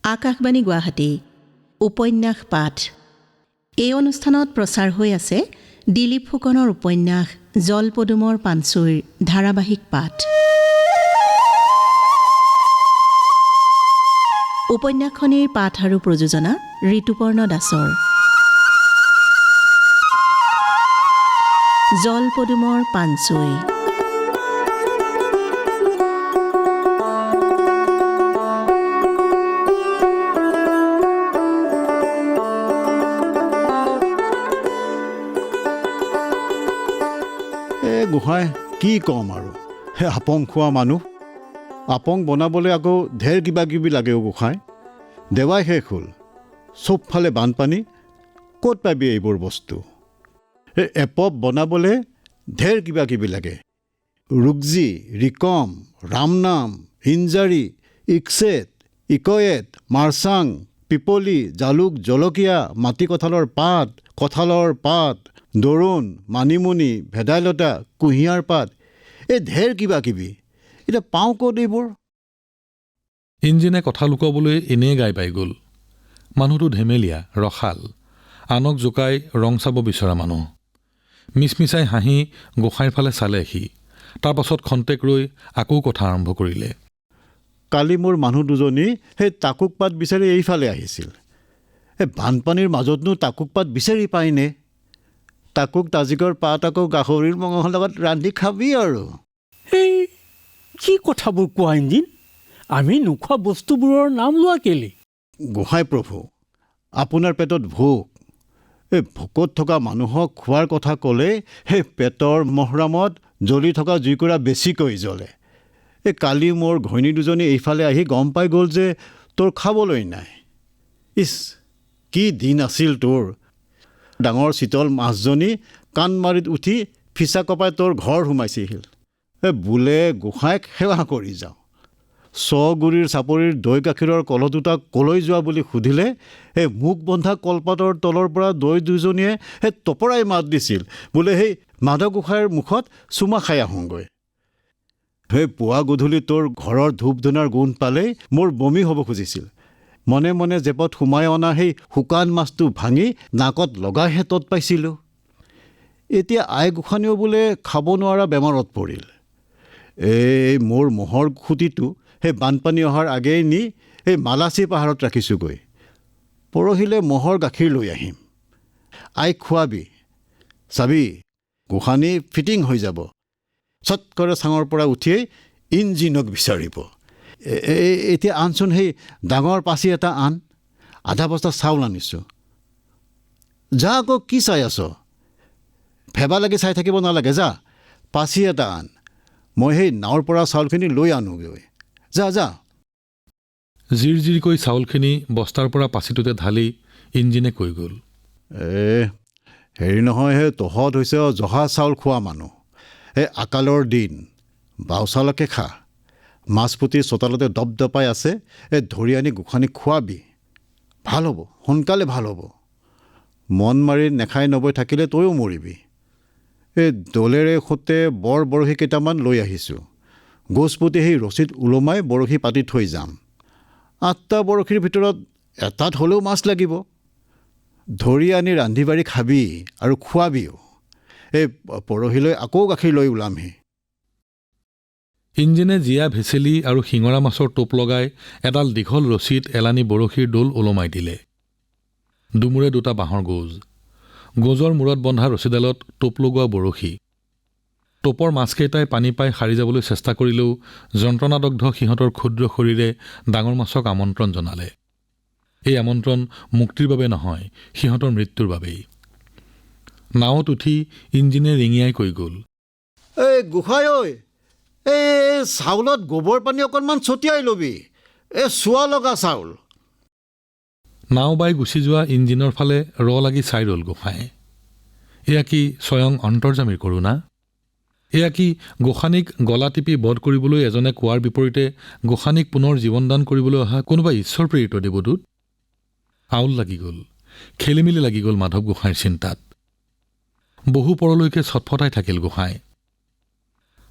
আকাশবাণী গুৱাহাটী উপন্যাস পাঠ। এই অনুষ্ঠানত প্ৰচাৰ হৈ আছে দিলীপ ফুকনৰ উপন্যাস জলপদুমৰ পানচৈৰ ধাৰাবাহিক পাঠ। উপন্যাসখনিৰ পাঠ আৰু প্ৰযোজনা ঋতুপৰ্ণ দাসৰ। জলপদুমৰ পানচৈ। গোহাঁই কি ক'ম আৰু, হে আপং খোৱা মানুহ। আপং বনাবলৈ আকৌ ঢেৰ কিবা কিবি লাগে গোহাঁই। দেৱাই শেষ হ'ল, চবফালে বানপানী, ক'ত পাবি এইবোৰ বস্তু। এই এপপ বনাবলৈ ঢেৰ কিবা কিবি লাগে। ৰুগজি, ৰিকম, ৰামনাম, হিঞ্জাৰী, ইকছেট, ইকয়েট, মাৰ্চাং, পিপলি, জালুক, জলকীয়া, মাটি কঁঠালৰ পাত, দৰুণ, মানিমুনি, ভেদাইলতা, কুঁহিয়াৰ পাত, এই ঢেৰ কিবা কিবি। এতিয়া পাওঁ ক'ত এইবোৰ? ইঞ্জিনে কথা লুকুৱাবলৈ এনেই গাই পাই গ'ল। মানুহটো ধেমেলীয়া, ৰসাল, আনক জোকাই ৰং চাব বিচৰা মানুহ। মিচমিচাই হাঁহি গোসাঁইৰ ফালে চালে সি। তাৰ পাছত খন্তেক ৰৈ আকৌ কথা আৰম্ভ কৰিলে। কালি মোৰ মানুহ দুজনী সেই তাকুক পাত বিচাৰি এইফালে আহিছিল। এই বানপানীৰ মাজতনো তাকুক পাত বিচাৰি পায়নে? তাকুক তাজিকৰ পাত আকৌ গাহৰিৰ মঙহৰ লগত ৰান্ধি খাবি আৰু। এই কি কথাবোৰ কোৱা ইঞ্জিন? আমি নোখোৱা বস্তুবোৰৰ নাম লোৱা কেলে? গোহাঁই প্ৰভু, আপোনাৰ পেটত ভোক। এই ভোকত থকা মানুহক খোৱাৰ কথা ক'লে সেই পেটৰ মহৰামত জ্বলি থকা জুইকুৰা বেছিকৈ জ্বলে। এই কালি মোৰ ঘৈণী দুজনী এইফালে আহি গম পাই গ'ল যে তোৰ খাবলৈ নাই। ইছ, কি দিন আছিল তোৰ। ডাঙৰ চিতল মাছজনী কাণমাৰিত উঠি ফিচা কপাই তোৰ ঘৰ সোমাইছিল। বোলে গোসাঁইক সেৱা কৰি যাওঁ। গুৰিৰ চাপৰিৰ দৈ গাখীৰৰ কলহ দুটা কলৈ যোৱা বুলি সুধিলে সেই মুখ বন্ধা কলপাতৰ তলৰ পৰা দৈ দুজনীয়ে সেই তপৰাই মাত দিছিল, বোলে সেই মাধৱ গোসাঁইৰ মুখত চুমা খাই আহোঁগৈ। সেই পুৱা গধূলি তোৰ ঘৰৰ ধূপ ধূনাৰ গোন্ধ পালেই মোৰ বমি হ'ব খুজিছিল। মনে মনে জেপত সোমাই অনা সেই শুকান মাছটো ভাঙি নাকত লগাইহে তত পাইছিলোঁ। এতিয়া আই গোসাঁনীও বোলে খাব নোৱাৰা বেমাৰত পৰিল। এই মোৰ মহৰ খুটিটো সেই বানপানী অহাৰ আগেয়ে নি এই মালাচী পাহাৰত ৰাখিছোঁগৈ। পৰহিলৈ মহৰ গাখীৰ লৈ আহিম। আইক খোৱাবি। চাবি, গোসাঁনী ফিটিং হৈ যাব। চটকৰে চাঙৰ পৰা উঠিয়েই ইঞ্জিনক বিচাৰিব। এতিয়া আনচোন সেই ডাঙৰ পাচি এটা আন। আধা বস্তা চাউল আনিছোঁ। যা আকৌ কি চাই আছ? ফেবা লাগি চাই থাকিব নালাগে, যা পাচি এটা আন। মই সেই নাৱৰ পৰা চাউলখিনি লৈ আনোগৈ। যা যা। জিৰজিৰকৈ চাউলখিনি বস্তাৰ পৰা পাচিটোতে ঢালি ইঞ্জিনে কৈ গ'ল, হেৰি নহয়, সেই তহঁত হৈছে জহা চাউল খোৱা মানুহ। এই আকালৰ দিন, বাও চাউলকে খা। মাছপুতি চোতালতে দপদপাই আছে, এই ধৰি আনি গোসাঁনীক খোৱাবি। ভাল হ'ব, সোনকালে ভাল হ'ব। মন মাৰি নেখাই নবৈ থাকিলে তয়ো মৰিবি। এই দলেৰে সৈতে বৰ বৰশী কেইটামান লৈ আহিছোঁ। গোজপুতি সেই ৰছীত ওলমাই বৰশী পাতি থৈ যাম। 8টা বৰশীৰ ভিতৰত এটাত হ'লেও মাছ লাগিব। ধৰি আনি ৰান্ধি বাঢ়ি খাবি আৰু খোৱাবিও। এই পৰহিলৈ আকৌ গাখীৰ লৈ ওলামহি। ইঞ্জিনে জীয়া ভেচেলি আৰু শিঙৰা মাছৰ টোপ লগাই এডাল দীঘল ৰছীত এলানি বৰশীৰ দোল ওলমাই দিলে। দুমূৰে দুটা বাঁহৰ গোজৰ মূৰত বন্ধা ৰছীডালত টোপ লগোৱা বৰশী। টোপৰ মাছকেইটাই পানী পাই সাৰি যাবলৈ চেষ্টা কৰিলেও যন্ত্ৰণাদগ্ধ সিহঁতৰ ক্ষুদ্ৰ শৰীৰে ডাঙৰ মাছক আমন্ত্ৰণ জনালে। এই আমন্ত্ৰণ মুক্তিৰ বাবে নহয়, সিহঁতৰ মৃত্যুৰ বাবেই। নাৱত উঠি ইঞ্জিনে ৰিঙিয়াই কৈ গ'ল, এই গোসাঁই ঐ, এই চাউলত গোবৰ পানী অকণমান ছটিয়াই ল'বি। এই চোৱা লগা চাউল। নাও বাই গুচি যোৱা ইঞ্জিনৰ ফালে লাগি চাই ৰ'ল গোসাঁয়ে। এয়া কি স্বয়ং অন্তৰ্যামীৰ কৰোণা? এয়া কি গোসাঁনীক গলা টিপি বধ কৰিবলৈ এজনে কোৱাৰ বিপৰীতে গোসাঁনীক পুনৰ জীৱনদান কৰিবলৈ অহা কোনোবা ঈশ্বৰ প্ৰেৰিত দেৱদূত? আউল লাগি গ'ল, খেলিমেলি লাগি গ'ল মাধৱ গোসাঁইৰ চিন্তাত। বহু পৰলৈকে ছটফটাই থাকিল গোসাঁই।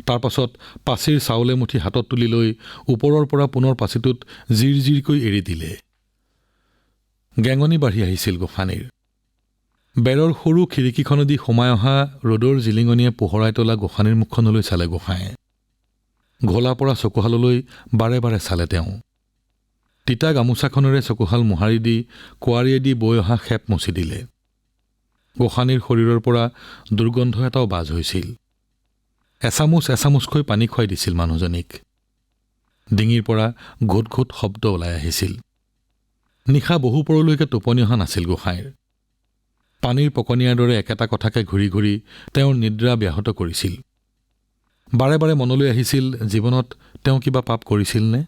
তাৰ পাছত পাচিৰ চাউলে মুঠি হাতত তুলি লৈ ওপৰৰ পৰা পুনৰ পাচিটোত জিৰজিৰকৈ এৰি দিলে। গেঙনি বাঢ়ি আহিছিল গোসানীৰ। বেৰৰ সৰু খিৰিকীখনেদি সোমাই অহা ৰ'দৰ জিলিঙনিয়ে পোহৰাই তোলা গোসানীৰ মুখখনলৈ চালে গোসাঁয়ে। ঘোলা পৰা চকুহাললৈ বাৰে বাৰে চালে তেওঁ। তিতা গামোচাখনেৰে চকুহাল মোহাৰি দি কোৱাৰীয়েদি বৈ অহা খেপ মচি দিলে। গোসানীৰ শৰীৰৰ পৰা দুৰ্গন্ধ এটাও বাজ হৈছিল। এচামুচ এচামুচকৈ পানী খুৱাই দিছিল মানুহজনীক। ডিঙিৰ পৰা ঘোট ঘোট শব্দ ওলাই আহিছিল। নিশা বহু পৰলৈকে টোপনি অহা নাছিল গোসাঁইৰ। পানীৰ পকনীয়াৰ দৰে একেটা কথাকে ঘূৰি ঘূৰি তেওঁৰ নিদ্ৰা ব্যাহত কৰিছিল। বাৰে বাৰে মনলৈ আহিছিল, জীৱনত তেওঁ কিবা পাপ কৰিছিলনে?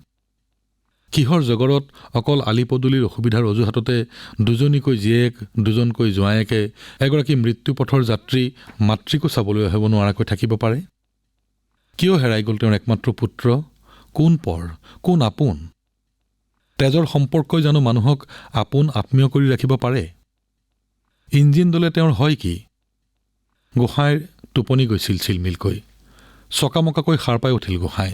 কিহৰ জগৰত অকল আলি পদূলিৰ অসুবিধাৰ অজুহাততে দুজনীকৈ জীয়েক, দুজনকৈ জোঁৱায়েকে এগৰাকী মৃত্যুপথৰ যাত্ৰী মাতৃকো চাবলৈ আহিব নোৱাৰাকৈ থাকিব পাৰে? কিয় হেৰাই গ'ল তেওঁৰ একমাত্ৰ পুত্ৰ? কোন পৰ, কোন আপোন? তেজৰ সম্পৰ্কই জানো মানুহক আপোন আত্মীয় কৰি ৰাখিব পাৰে? ইঞ্জিন দলে তেওঁৰ হয় কি? গোসাঁইৰ টোপনি গৈছিল চিলমিলকৈ। চকামকাকৈ সাৰ পাই উঠিল গোসাঁই।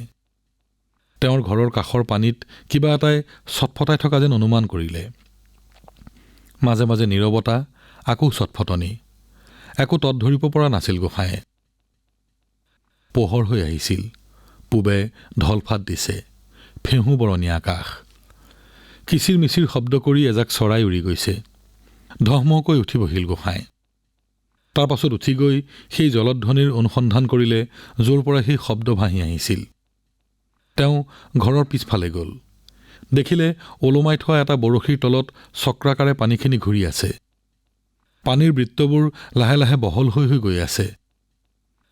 তেওঁৰ ঘৰৰ কাষৰ পানীত কিবা এটাই ছটফটাই থকা যেন অনুমান কৰিলে। মাজে মাজে নীৰৱতা, আকৌ ছটফটনি। একো তত ধৰিব পৰা নাছিল গোসাঁয়ে। পোহৰ হৈ আহিছিল। পূবে ঢলফাট দিছে। ফেঁহু বৰণীয়া আকাশ। কিচিৰ মিচিৰ শব্দ কৰি এজাক চৰাই উৰি গৈছে। ধহমহকৈ উঠি বহিল গোসাঁই। তাৰ পাছত উঠি গৈ সেই জলধ্বনিৰ অনুসন্ধান কৰিলে য'ৰ পৰা সেই শব্দ ভাহি আহিছিল। তেওঁ ঘৰৰ পিছফালে গ'ল। দেখিলে ওলোমাই থোৱা এটা বৰশীৰ তলত চক্ৰাকাৰে পানীখিনি ঘূৰি আছে। পানীৰ বৃত্তবোৰ লাহে লাহে বহল হৈ হৈ গৈ আছে।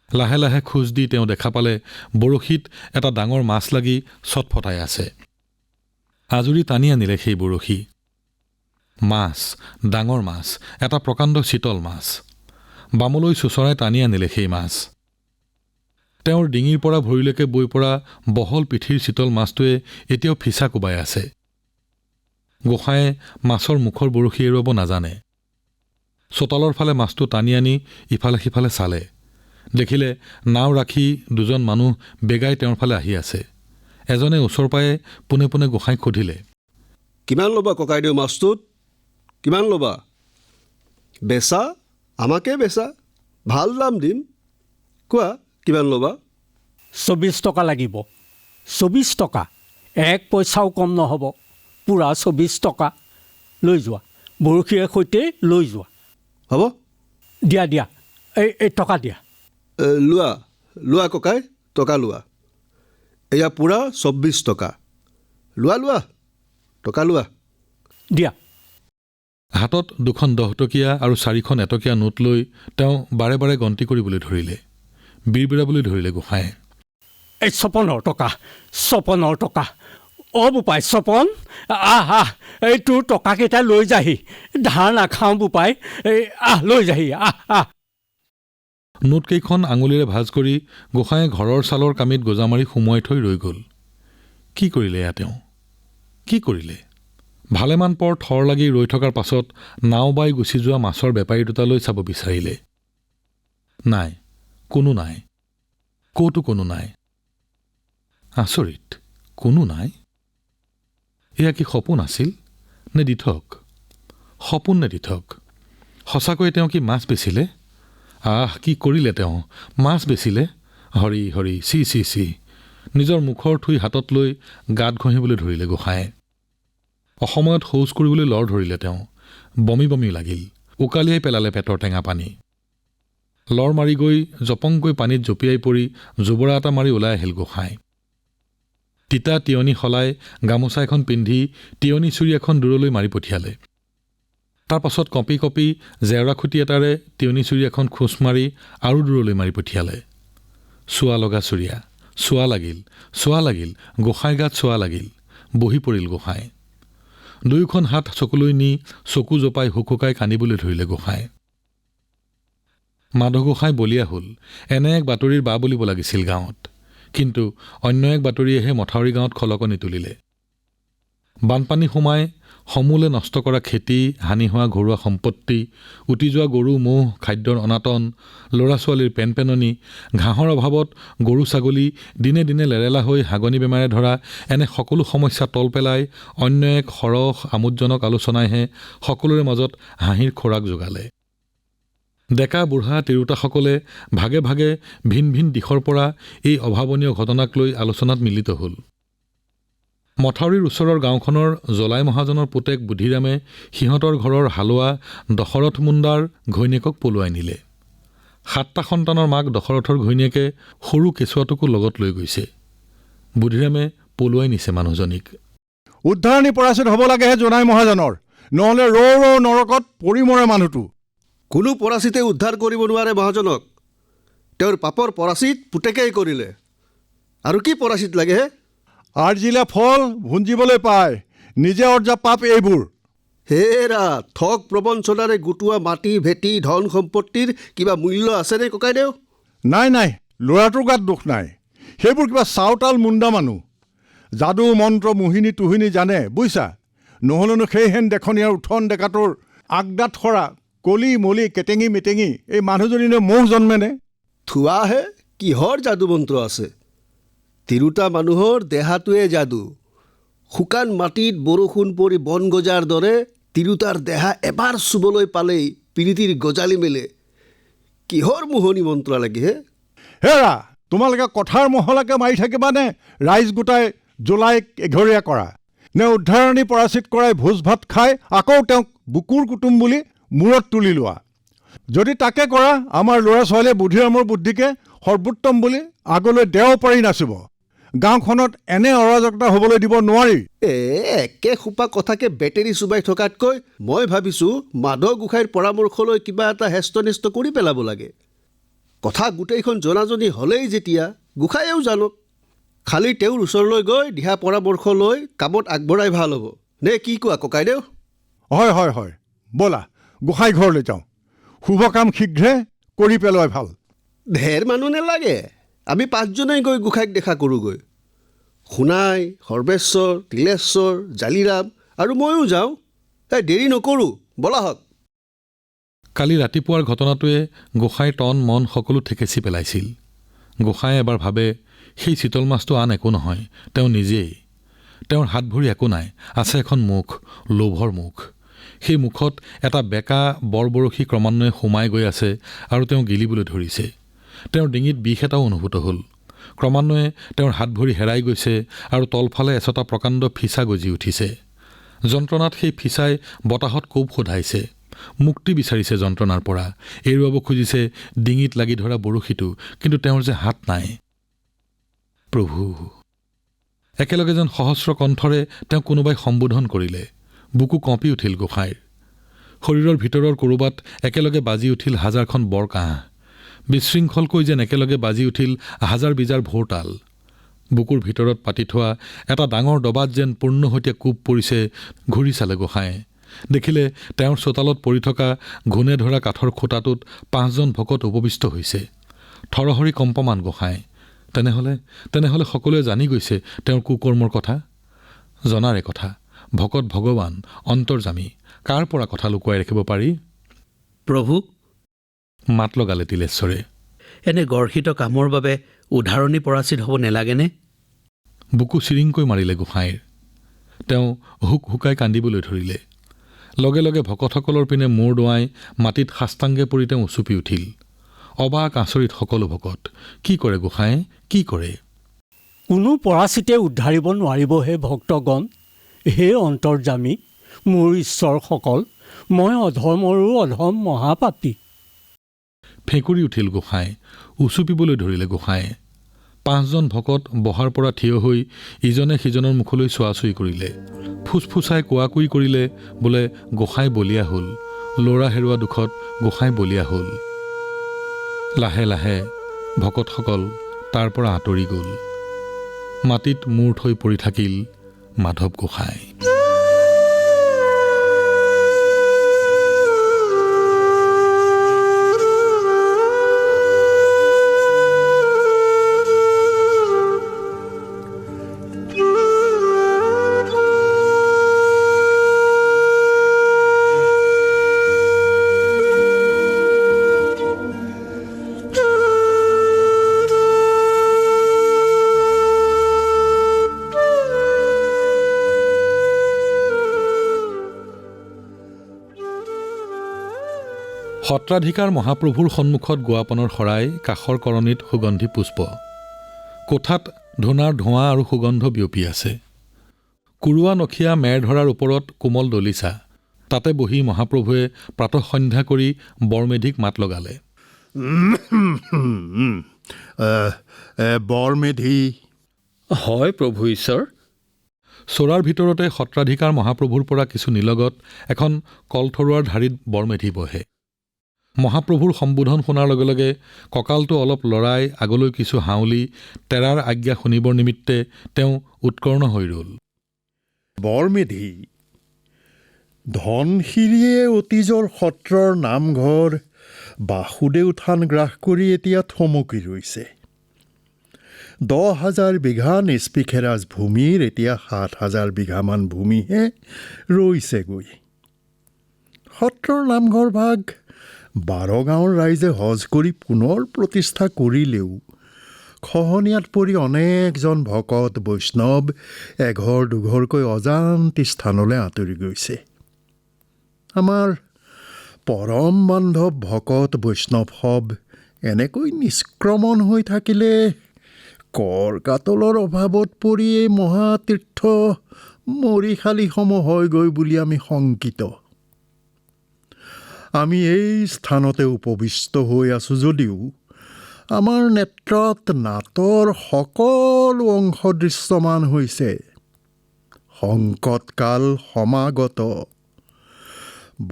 লাহে লাহে খোজ দি তেওঁ দেখা পালে বৰশীত এটা ডাঙৰ মাছ লাগি ছটফটাই আছে। আজুৰি টানি আনিলে সেই বৰশী। মাছ, ডাঙৰ মাছ, এটা প্ৰকাণ্ড চিতল মাছ। বামলৈ চোঁচৰাই টানি আনিলে সেই মাছ। তেওঁৰ ডিঙিৰ পৰা ভৰিলৈকে বৈ পৰা বহল পিঠিৰ চিতল মাছটোৱে এতিয়াও ফিচা কোবাই আছে। গোসাঁয়ে মাছৰ মুখৰ বৰশী এৰুৱাব নাজানে। চোতালৰ ফালে মাছটো টানি আনি ইফালে সিফালে চালে। দেখিলে নাও ৰাখি দুজন মানুহ বেগাই তেওঁৰ ফালে আহি আছে। এজনে ওচৰ পায়ে পোনে পোনে গোসাঁইক সুধিলে, কিমান ল'বা ককাইদেউ মাছটোত? কিমান ল'বা? বেচা? আমাকে বেচা, ভাল দাম দিম। কোৱা কিমান ল'বা? 24 টকা লাগিব। 24 টকা? 1 পইচাও কম নহ'ব। পূৰা 24 টকা। লৈ যোৱা, বৰশীৰে সৈতে লৈ যোৱা। হ'ব দিয়া দিয়া, এই টকা দিয়া। লোৱা লোৱা ককাই, টকা লোৱা। এয়া পূৰা 24 টকা। লোৱা লোৱা, টকা লোৱা। দিয়া। হাতত 2খন 10 টকীয়া আৰু 4খন এটকীয়া নোট লৈ তেওঁ বাৰে বাৰে গন্তি কৰিবলৈ ধৰিলে। বিৰবিৰাবলৈ ধৰিলে গোসাঁয়ে। এই 56 টকা, 56 টকা। অ' বোপাই, 56? আহ এই তোৰ টকাকেইটা লৈ যাহি। ধাৰ নাখাওঁ বোপাই। এই লৈ যাহি, আহ। নোটকেইখন আঙুলিৰে ভাজ কৰি গোসাঁয়ে ঘৰৰ ছালৰ কামিত গোজা মাৰি সুমুৱাই থৈ ৰৈ গ'ল। কি কৰিলে এয়া তেওঁ? কি কৰিলে? ভালেমান পৰ থৰ লাগি ৰৈ থকাৰ পাছত নাও বাই গুচি যোৱা মাছৰ বেপাৰী দুটালৈ চাব বিচাৰিলে। নাই, কোনো নাই। ক'তো কোনো নাই। আচৰিত, কোনো নাই। এয়া কি সপোন আছিল নে দিঠক? সপোন নে দিঠক? সঁচাকৈ তেওঁ কি মাছ বেচিলে? কি কৰিলে তেওঁ? মাছ বেচিলে? Hari Hari, C C C. নিজৰ মুখৰ থুই হাতত লৈ গাত ঘঁহিবলৈ ধৰিলে গোসাঁয়ে। অসময়ত শৌচ কৰিবলৈ লৰ ধৰিলে তেওঁ। বমি বমি লাগিল। উকালিয়াই পেলালে পেটৰ টেঙা পানী। লৰ মাৰি গৈ জপংকৈ পানীত জঁপিয়াই পৰি জোবৰা এটা মাৰি ওলাই আহিল গোসাঁই। তিতা তিয়নি সলাই গামোচা এখন পিন্ধি তিয়নি চুৰি এখন দূৰলৈ মাৰি পঠিয়ালে। তাৰ পাছত কঁপি কঁপি জেওৰা খুটি এটাৰে তিয়নি চুৰি এখন খোচ মাৰি আৰু দূৰলৈ মাৰি পঠিয়ালে। চোৱা লগা চুৰিয়া। চোৱা লাগিল, গোসাঁইৰ গাত চোৱা লাগিল। বহি পৰিল গোসাঁই। দুয়োখন হাত চকুলৈ নি চকু জপাই হুকুকাই কান্দিবলৈ ধৰিলে গোসাঁই। মাধৱগোসাঁই বলিয়া হ'ল। এনে এক বাতৰিৰ বা বুলিব লাগিছিল গাঁৱত। কিন্তু অন্য এক বাতৰিয়েহে মথাউৰি গাঁৱত খলকনি তুলিলে। বানপানী সোমাই সমূলে নষ্ট কৰা খেতি, হানি হোৱা ঘৰুৱা সম্পত্তি, উটি যোৱা গৰু ম'হ, খাদ্যৰ অনাটন, ল'ৰা ছোৱালীৰ পেনপেননি, ঘাঁহৰ অভাৱত গৰু ছাগলী দিনে দিনে লেৰেলা হৈ হাগনি বেমাৰে ধৰা এনে সকলো সমস্যা তল পেলাই অন্য এক সৰহ আমোদজনক আলোচনাইহে সকলোৰে মাজত হাঁহিৰ খোৰাক যোগালে। ডেকা বুঢ়া তিৰোতাসকলে ভাগে ভাগে ভিন ভিন দিশৰ পৰা এই অভাৱনীয় ঘটনাক লৈ আলোচনাত মিলিত হ'ল। মথাউৰিৰ ওচৰৰ গাঁওখনৰ জলাই মহাজনৰ পুতেক বুদ্ধিৰামে সিহঁতৰ ঘৰৰ হালোৱা দশৰথ মুণ্ডাৰ ঘৈণীয়েকক পলুৱাই নিলে। 7টা সন্তানৰ মাক দশৰথৰ ঘৈণীয়েকে সৰু কেঁচুৱাটোকো লগত লৈ গৈছে। বুদ্ধিৰামে পলুৱাই নিছে মানুহজনীক। উদ্ধাৰণি পৰাচিত হ'ব লাগেহে জোনাই মহাজনৰ, নহ'লে ৰৌ নৰকত পৰি মৰে মানুহটো। কোনো পৰাচিতে উদ্ধাৰ কৰিব নোৱাৰে মহাজনক। তেওঁৰ পাপৰ পৰাচিত পুতেকেই কৰিলে। আৰু কি পৰাচিত লাগে হে? আৰ্জিলে ফল ভুঞ্জিবলৈ পায়, নিজে অৰ্জা পাপ এইবোৰ। হেৰা, ঠগ প্ৰবঞ্চনাৰে গোটোৱা মাটি ভেটি ধন সম্পত্তিৰ কিবা মূল্য আছেনে ককাইদেউ? নাই নাই, ল'ৰাটোৰ গাত দুখ নাই। সেইবোৰ কিবা চাউতাল মুণ্ডা মানুহ, যাদু মন্ত্ৰ মোহিনী তুহিনী জানে বুজিছা। নহ'লেনো সেইহেন দেখনীয়াৰ উঠন ডেকাটোৰ আগদাত সৰা কলি মলি কেটেঙি মেটেঙি এই মানুহজনীনে মোহ জন্মেনে? থোৱাহে, কিহৰ যাদু মন্ত্ৰ আছে? তিৰোতা মানুহৰ দেহাটোৱে যাদু। শুকান মাটিত বৰষুণ পৰি বন গজাৰ দৰে তিৰোতাৰ দেহা এবাৰ চুবলৈ পালেই প্ৰীতিৰ গজালি মেলে। কিহৰ মোহনী মন্ত্ৰ লাগে হে? হেৰা, তোমালোকে কথাৰ মহলাকে মাৰি থাকিবানে ৰাইজ গোটাই জুলাইক এঘৰীয়া কৰা, নে উদ্ধাৰণি পৰাচিত কৰাই ভোজ ভাত খাই আকৌ তেওঁক বুকুৰ কুটুম বুলি মূৰত তুলি লোৱা? যদি তাকে কৰা, আমাৰ ল'ৰা ছোৱালীয়ে বুদ্ধিৰামৰ বুদ্ধিকে সৰ্বোত্তম বুলি আগলৈ দেও পাৰি নাচিব। গাঁওখনত এনে অৰাজকতা হ'বলৈ দিব নোৱাৰি। একে সোপা কথাকে বেটেৰী চুবাই থকাতকৈ মই ভাবিছোঁ মাধৱ গোসাঁইৰ পৰামৰ্শ লৈ কিবা এটা হেস্তনেস্ত কৰি পেলাব লাগে। কথা গোটেইখন জনাজনি হ'লেই যেতিয়া গোসাঁয়েও জানক। খালি তেওঁৰ ওচৰলৈ গৈ দিহা পৰামৰ্শ লৈ কামত আগবঢ়াই ভাল হ'ব। নে কি কোৱা ককাইদেউ? হয় হয় হয়, ব'লা গোসাঁই ঘৰলৈ যাওঁ। শুভ কাম শীঘ্ৰে কৰি পেলোৱাই ভাল। ঢেৰ মানুহ নেলাগে, আমি 5জনেই গৈ গোসাঁইক দেখা কৰোঁগৈ। সোণাই, সৰ্বেশ্বৰ, তিলেশ্বৰ, জালিৰাম আৰু ময়ো যাওঁ। দেৰি নকৰোঁ, বলাহক। কালি ৰাতিপুৱাৰ ঘটনাটোৱে গোসাঁইৰ তন মন সকলো ঠেকেচি পেলাইছিল। গোসাঁয়ে এবাৰ ভাবে সেই চিতল মাছটো আন একো নহয়, তেওঁ নিজেই। তেওঁৰ হাত ভৰি একো নাই, আছে এখন মুখ, লোভৰ মুখ। সেই মুখত এটা বেকা বৰবৰশী ক্ৰমান্বয়ে সোমাই গৈ আছে আৰু তেওঁ গিলিবলৈ ধৰিছে। তেওঁৰ ডিঙিত বিষ এটাও অনুভূত হ'ল। ক্ৰমান্বয়ে তেওঁৰ হাত ভৰি হেৰাই গৈছে আৰু তলফালে এচটা প্ৰকাণ্ড ফিচা গজি উঠিছে। যন্ত্ৰণাত সেই ফিচাই বতাহত কোব সোধাইছে, মুক্তি বিচাৰিছে যন্ত্ৰণাৰ পৰা, এৰুৱাব খুজিছে ডিঙিত লাগি ধৰা বৰশীটো, কিন্তু তেওঁৰ যে হাত নাই। প্ৰভু! একেলগে যেন সহস্ৰ কণ্ঠৰে তেওঁক কোনোবাই সম্বোধন কৰিলে। বুকু কঁপি উঠিল গোসাঁইৰ। শৰীৰৰ ভিতৰৰ ক'ৰবাত একেলগে বাজি উঠিল হাজাৰখন বৰ কাঁহ। বিশৃংখলকৈ যেন একেলগে বাজি উঠিল হাজাৰ বিজাৰ ভোৰতাল। বুকুৰ ভিতৰত পাতি থোৱা এটা ডাঙৰ ডবাত যেন পূৰ্ণ সৈতে কোব পৰিছে। ঘূৰি চালে গোসাঁয়ে। দেখিলে তেওঁৰ চোতালত পৰি থকা ঘূণে ধৰা কাঠৰ খুঁটাটোত 5জন ভকত উপবিষ্ট হৈছে। থৰহৰি কম্পমান গোসাঁই। তেনেহ'লে সকলোৱে জানি গৈছে তেওঁৰ কুকৰ্মৰ কথা। জনাৰে কথা, ভকত ভগৱান অন্তৰ্যামী, কাৰ পৰা কথা লুকুৱাই ৰাখিব পাৰি? প্ৰভু, মাত লগালে তিলেশ্বৰে। এনে গৰ্হিত কামৰ বাবে উদ্ধাৰণি পৰাচিত হ'ব নেলাগেনে? বুকু চিৰিংকৈ মাৰিলে গোসাঁইৰ। তেওঁ হুক হুকাই কান্দিবলৈ ধৰিলে। লগে লগে ভকতসকলৰ পিনে মূৰ দোৱাই মাটিত সাষ্টাংগে পৰি তেওঁ উচুপি উঠিল। অবাক আচৰিত সকলো ভকত। কি কৰে গোসাঁয়ে, কি কৰে? কোনো পৰাচিতে উদ্ধাৰিব নোৱাৰিবহে ভক্তগণ। হে অন্তৰ্যামী, মোৰ ঈশ্বৰসকল, মই অধৰ্মৰো অধম মহাপাপী। ফেঁকুৰি উঠিল গোসাঁই। উচুপিবলৈ ধৰিলে গোসাঁয়ে। 5জন ভকত বহাৰ পৰা থিয় হৈ ইজনে সিজনৰ মুখলৈ চোৱাচুই কৰিলে। ফুচফুচাই কোৱাকুই কৰিলে, বোলে গোসাঁই বলিয়া হ'ল। ল'ৰা হেৰুৱা দুখত গোসাঁই বলিয়া হ'ল। লাহে লাহে ভকতসকল তাৰ পৰা আঁতৰি গ'ল। মাটিত মূৰ থৈ পৰি থাকিল মাধৱ গোসাঁই। সত্ৰাধিকাৰ মহাপ্ৰভুৰ সন্মুখত গোৱাপনৰ শৰাই, কাষৰ কৰণীত সুগন্ধি পুষ্প। কোঠাত ধূনাৰ ধোঁৱা আৰু সুগন্ধ বিয়পি আছে। কুৰুৱা নখীয়া মেৰ ধৰাৰ ওপৰত কোমল দলিচা। তাতে বহি মহাপ্ৰভুৱে প্ৰাতঃসন্ধ্যা কৰি বৰমেধিক মাত লগালে। বৰমেধি। হয় প্ৰভু ঈশ্বৰ। চৰাৰ ভিতৰতে সত্ৰাধিকাৰ মহাপ্ৰভুৰ পৰা কিছু নিলগত এখন কলথৰুৱাৰ ধাৰিত বৰমেধি বহে। মহাপ্ৰভুৰ সম্বোধন শুনাৰ লগে লগে কঁকালটো অলপ লৰাই আগলৈ কিছু হাউলি তেৰাৰ আজ্ঞা শুনিবৰ নিমিত্তে তেওঁ উৎকৰ্ণ হৈ ৰ'ল। বৰমেধি, ধনশিৰিয়ে অতীজৰ সত্ৰৰ নামঘৰ বাসুদেৱ থান গ্ৰাস কৰি এতিয়া থমকি ৰৈছে। 10,000 বিঘা নিষ্পিখেৰাজ ভূমিৰ এতিয়া 7,000 বিঘামান ভূমিহে ৰৈছেগৈ। সত্ৰৰ নামঘৰ ভাগ 12 গাঁৱৰ ৰাইজে হজ কৰি পুনৰ প্ৰতিষ্ঠা কৰিলেও খহনীয়াত পৰি অনেকজন ভকত বৈষ্ণৱ এঘৰ দুঘৰকৈ অজান্তি স্থানলৈ আঁতৰি গৈছে। আমাৰ পৰম বান্ধৱ ভকত বৈষ্ণৱ এনেকৈ নিষ্ক্ৰমণ হৈ থাকিলে কৰ কাতলৰ অভাৱত পৰি এই মহাতীৰ্থ মৰিশালিসম হয়গৈ বুলি আমি শংকিত। আমি এই স্থানতে উপবিষ্ট হৈ আছোঁ যদিও আমাৰ নেত্ৰত নাটৰ সকলো অংশ দৃশ্যমান হৈছে। সংকটকাল সমাগত।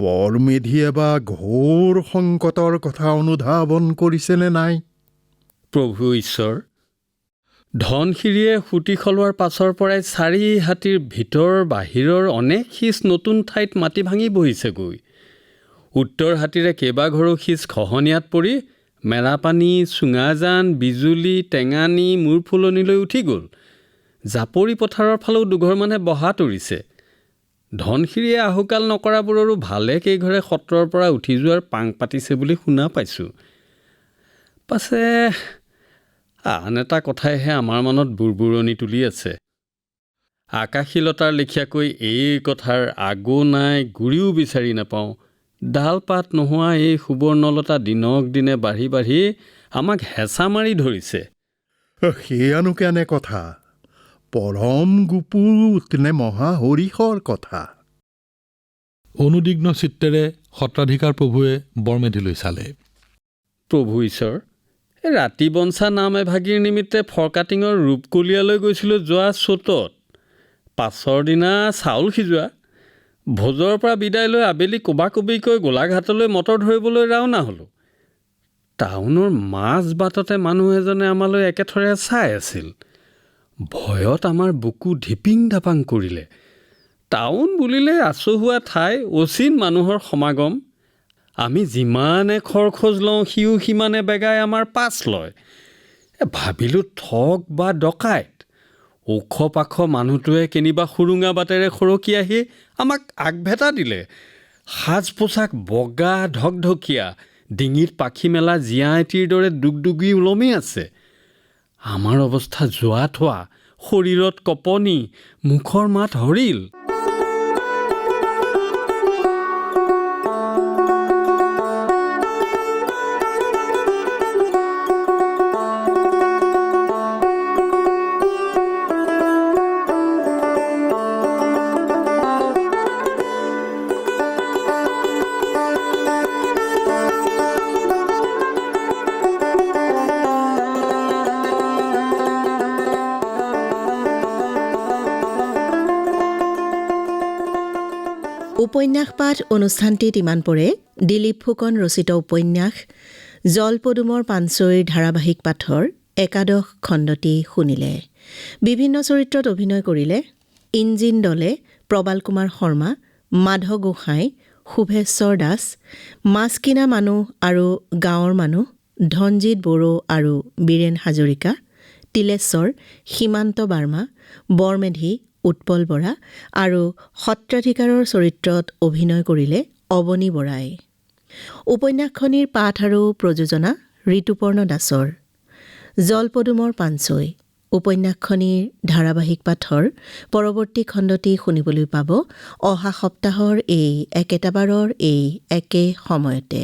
বৰমেধিয়ে বা ঘোৰ সংকটৰ কথা অনুধাৱন কৰিছেনে নাই? প্ৰভু ঈশ্বৰ, ধনশিৰিয়ে সুঁতি সলোৱাৰ পাছৰ পৰাই 4 হাতীৰ ভিতৰ বাহিৰৰ অনেক সিজ নতুন ঠাইত মাটি ভাঙি বহিছেগৈ। উত্তৰ হাতীৰে কেইবাঘৰো সিজ খহনীয়াত পৰি মেৰাপানী, চুঙাজান, বিজুলী, টেঙানী, মূৰফুলনিলৈ উঠি গ'ল। জাপৰি পথাৰৰ ফালেও দুঘৰমানহে বহা তৰিছে। ধনশিৰিয়ে আহুকাল নকৰাবোৰৰো ভালে কেইঘৰে সত্ৰৰ পৰা উঠি যোৱাৰ পাং পাতিছে বুলি শুনা পাইছোঁ। পাছে আন এটা কথাইহে আমাৰ মনত বুৰবুৰণি তুলি আছে। আকাশীলতাৰ লেখীয়াকৈ এই কথাৰ আগো নাই, গুৰিও বিচাৰি নাপাওঁ। ডাল পাত নোহোৱা এই সুবৰ্ণলতা দিনক দিনে বাঢ়ি বাঢ়ি আমাক হেঁচা মাৰি ধৰিছে। সেয়ানো কেনে কথা? পৰম গুপুত নে মহা হৰিষৰ কথা? অনুদিগ্ন চিত্তেৰে সত্ৰাধিকাৰ প্ৰভুৱে বৰমেধিলৈ চালে। প্ৰভু ঈশ্বৰ, ৰাতি বঞ্চা নাম এভাগীৰ নিমিত্তে ফৰকাটিঙৰ ৰূপকলীয়ালৈ গৈছিলোঁ যোৱা চ'তত। পাছৰ দিনা চাউল সিজোৱা। ভোজৰ পৰা বিদায় লৈ আবেলি কোবাকবিকৈ গোলাঘাটলৈ মটৰ ধৰিবলৈ ৰাওনা হ'লোঁ। টাউনৰ মাজ বাটতে মানুহ এজনে আমালৈ একেথৰে চাই আছিল। ভয়ত আমাৰ বুকু ধিপিং ধাপাং কৰিলে। টাউন বুলিলে আচহুৱা ঠাই, অচিন মানুহৰ সমাগম। আমি যিমানে খৰখোজ লওঁ সিও সিমানে বেগাই আমাৰ পাছ লয়। ভাবিলোঁ ঠগ বা ডকাইত। ওখ পাখ মানুহটোৱে কেনিবা সুৰুঙা বাটেৰে সৰকি আহি আমাক আগভেটা দিলে। সাজ পোছাক বগা ঢকঢকীয়া, ডিঙিত পাখি মেলা জীয়া এটিৰ দৰে ডুগডুগি ওলমি আছে। আমাৰ অৱস্থা যোৱা থোৱা, শৰীৰত কঁপনি, মুখৰ মাত হৰিল। উপন্যাস পাঠ অনুষ্ঠানটিত ইমান পৰে দিলীপ ফুকন ৰচিত উপন্যাস জলপদুমৰ পানচৈৰ ধাৰাবাহিক পাঠৰ 11 খণ্ডটি শুনিলে। বিভিন্ন চৰিত্ৰত অভিনয় কৰিলে ইঞ্জিন দলে প্ৰবাল কুমাৰ শৰ্মা, মাধৱ গোহাঁই, শুভেশ্বৰ দাস, মাছ কিনা মানুহ আৰু গাঁৱৰ মানুহ ধনজিৎ বড়ো আৰু বীৰেণ হাজৰিকা, তিলেশ্বৰ, সীমান্ত বাৰ্মা, বৰমেধি, উৎপল বৰা আৰু সত্ৰাধিকাৰৰ চৰিত্ৰত অভিনয় কৰিলে অৱনী বৰাই। উপন্যাসখনিৰ পাঠ আৰু প্ৰযোজনা ঋতুপৰ্ণ দাসৰ। জলপদুমৰ পানচৈ উপন্যাসখনিৰ ধাৰাবাহিক পাঠৰ পৰৱৰ্তী খণ্ডটি শুনিবলৈ পাব অহা সপ্তাহৰ এই একেটা বাৰৰ এই একে সময়তে।